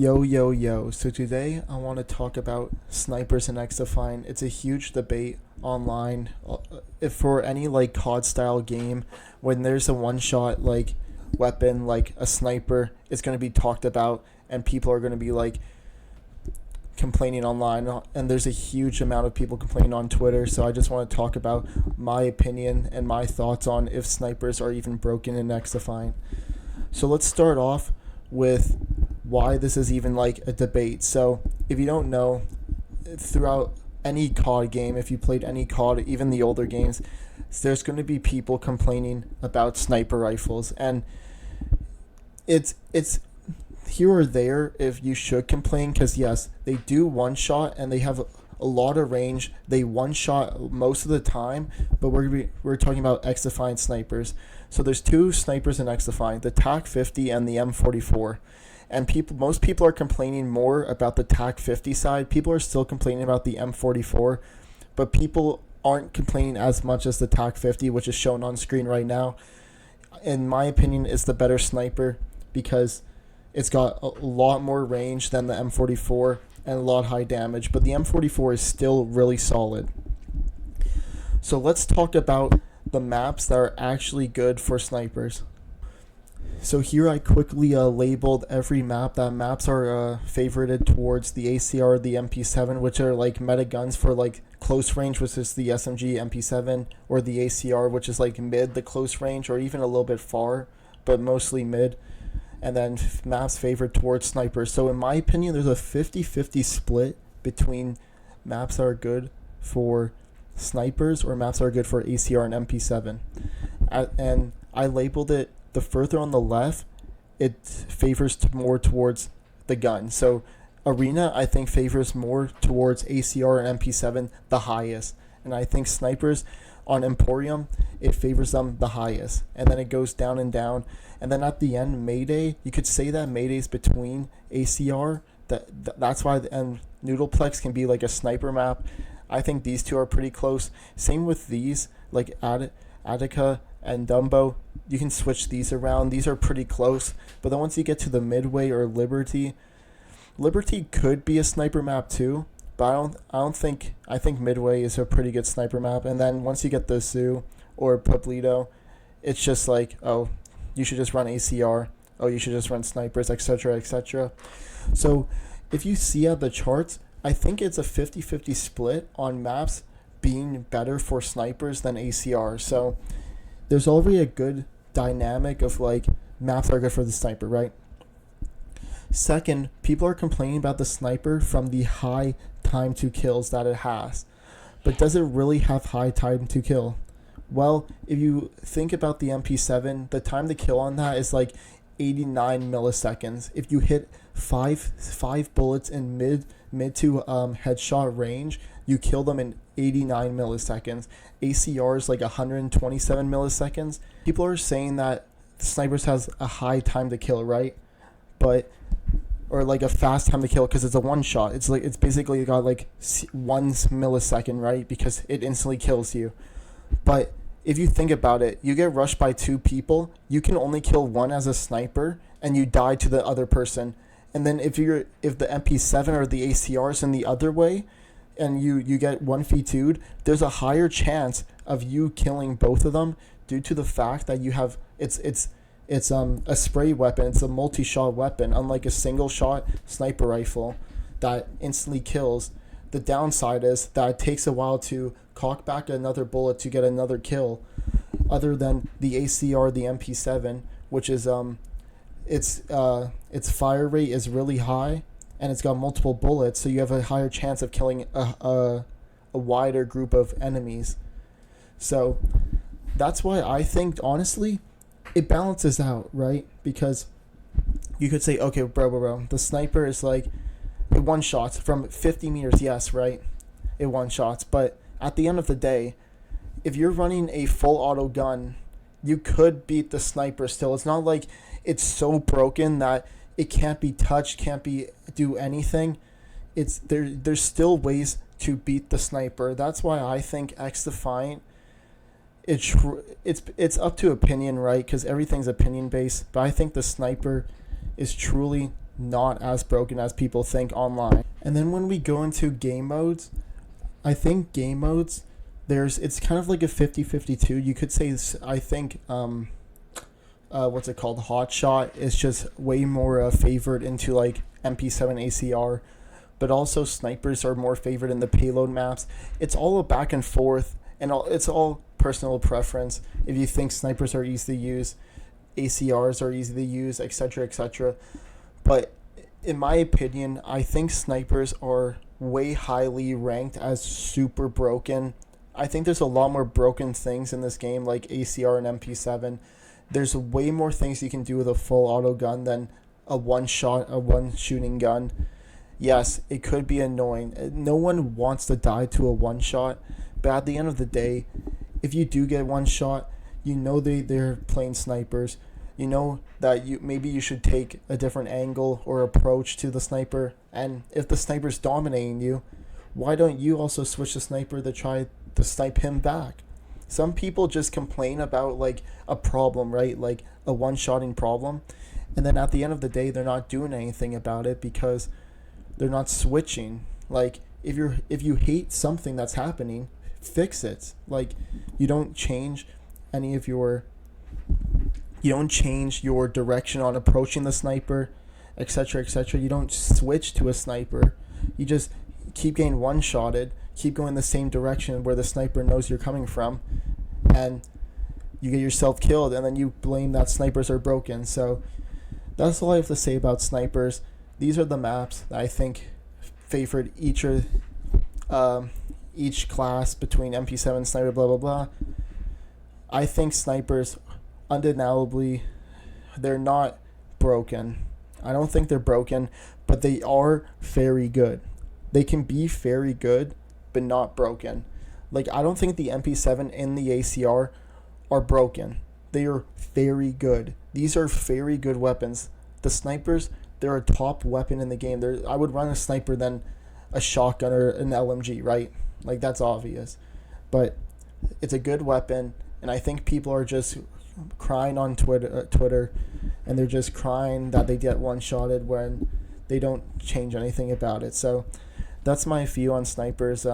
Yo, yo, yo. So today I want to talk about snipers and xDefiant. It's a huge debate online. If for any like COD style game, when there's a one shot like weapon like a sniper, it's going to be talked about and people are going to be like complaining online, and there's a huge amount of people complaining on Twitter. So I just want to talk about my opinion and my thoughts on if snipers are even broken in xDefiant. So let's start off with why this is even like a debate. So if you don't know, throughout any COD game, if you played any COD, even the older games, there's going to be people complaining about sniper rifles, and it's here or there if you should complain, because yes, they do one shot and they have a lot of range. They one shot most of the time, but we're talking about xDefiant snipers. So there's two snipers in xDefiant, the TAC 50 and the M44. And most people are complaining more about the TAC 50 side. People are still complaining about the M44, but people aren't complaining as much as the TAC 50, which is shown on screen right now. In my opinion, is the better sniper because it's got a lot more range than the M44 and a lot high damage, but the M44 is still really solid. So let's talk about the maps that are actually good for snipers. So here I quickly labeled every map. That maps are favorited towards the ACR, the MP7, which are like meta guns for like close range, which is the SMG MP7, or the ACR, which is like mid the close range, or even a little bit far, but mostly mid. And then maps favored towards snipers. So in my opinion, there's a 50-50 split between maps that are good for snipers or maps that are good for ACR and MP7. And I labeled it, the further on the left, it favors more towards the gun. So Arena, I think, favors more towards ACR and MP7 the highest. And I think snipers on Emporium, it favors them the highest. And then it goes down and down. And then at the end, Mayday, you could say that Mayday's between ACR. That's why, and Noodleplex can be like a sniper map. I think these two are pretty close. Same with these, like Attica and Dumbo. You can switch these around. These are pretty close. But then once you get to the Midway or Liberty could be a sniper map too. But I think Midway is a pretty good sniper map. And then once you get the Zoo or Pueblito, it's just like, oh, you should just run ACR. Oh, you should just run snipers, etc., etc. So if you see at the charts, I think it's a 50-50 split on maps being better for snipers than ACR. So there's already a good dynamic of like maps that are good for the sniper, right? Second, people are complaining about the sniper from the high time to kills that it has. But does it really have high time to kill? Well, if you think about the MP7, the time to kill on that is like 89 milliseconds. If you hit five bullets in mid to headshot range, you kill them in 89 milliseconds. ACR is like 127 milliseconds. People are saying that snipers has a high time to kill, right? Or like a fast time to kill because it's a one shot. It's basically got like 1 millisecond, right? Because it instantly kills you. But if you think about it, you get rushed by two people, you can only kill one as a sniper and you die to the other person. And then if the MP7 or the ACR is in the other way and you get 1v2'd, there's a higher chance of you killing both of them due to the fact that you have it's a spray weapon. It's a multi-shot weapon, unlike a single shot sniper rifle that instantly kills. The downside is that it takes a while to cock back another bullet to get another kill, other than the ACR, the MP7, which is its fire rate is really high and it's got multiple bullets, so you have a higher chance of killing a wider group of enemies. So that's why I think, honestly, it balances out, right? Because you could say, okay, bro, the sniper is like, it one shots from 50 meters, yes, right? It one shots, but at the end of the day, if you're running a full auto gun, you could beat the sniper still. It's not like it's so broken that it can't be touched, can't be do anything. There's still ways to beat the sniper. That's why I think xDefiant, it's up to opinion, right? Because everything's opinion based. But I think the sniper is truly not as broken as people think online. And then when we go into game modes, I think game modes, it's kind of like a 50-50 too. You could say, I think, what's it called? Hot shot is just way more favored into like MP7 ACR, but also snipers are more favored in the payload maps. It's all a back and forth, and it's all personal preference. If you think snipers are easy to use, ACRs are easy to use, etc., etc. But in my opinion, I think snipers are way highly ranked as super broken. I think there's a lot more broken things in this game, like ACR and MP7. There's way more things you can do with a full auto gun than a one shooting gun. Yes, it could be annoying. No one wants to die to a one shot, but at the end of the day, if you do get one shot, you know they're playing snipers. You know that maybe you should take a different angle or approach to the sniper, and if the sniper's dominating you, why don't you also switch the sniper to try to snipe him back? Some people just complain about like a problem, right? Like a one-shotting problem, and then at the end of the day, they're not doing anything about it because they're not switching. Like if you hate something that's happening, fix it. Like you don't change your direction on approaching the sniper, etc., etc. You don't switch to a sniper. You just keep getting one-shotted, keep going the same direction where the sniper knows you're coming from, and you get yourself killed, and then you blame that snipers are broken. So that's all I have to say about snipers. These are the maps that I think favored each class between MP7, sniper, blah, blah, blah. I think snipers, undeniably, they're not broken. I don't think they're broken, but they are very good. They can be very good, but not broken. Like, I don't think the MP7 and the ACR are broken. They are very good. These are very good weapons. The snipers, they're a top weapon in the game. I would run a sniper than a shotgun or an LMG, right? Like, that's obvious. But it's a good weapon, and I think people are just crying on Twitter, and they're just crying that they get one-shotted when they don't change anything about it. So that's my view on snipers.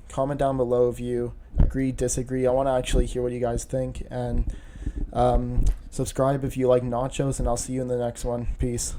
Comment down below if you agree, disagree. I want to actually hear what you guys think, and subscribe if you like nachos, and I'll see you in the next one. Peace.